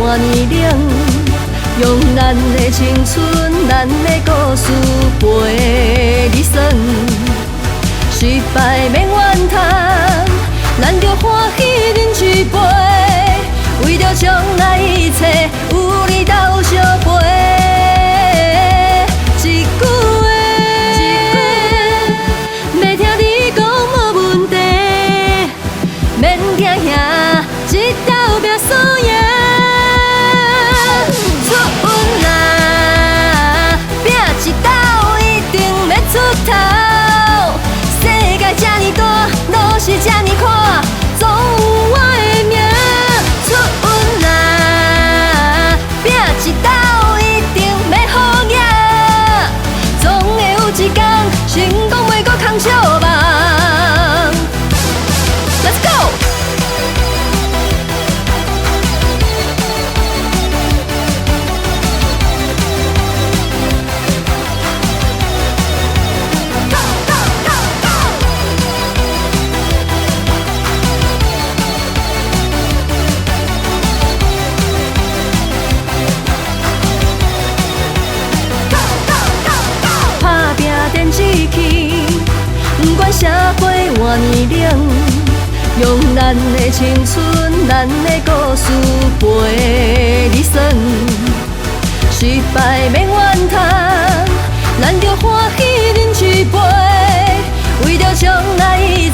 半年冷，用咱的青春，咱的故事陪你算。失败免怨叹，咱着欢喜忍一杯，为着将来一切有你斗相陪。一句话，要听你讲无问题，免惊吓，一斗拼输赢。出运啦，拼一斗一定要出头。世界这呢大，路是这呢宽，总有我的名。出运啦，拼一斗一定要好赢，总会有一天成功袂阁空笑梦。Let's go！ 打拼电志气，不管社会偌呢冷，用咱的青春，咱的故事陪你算。失败免怨叹，咱着欢喜忍一杯，为着将来。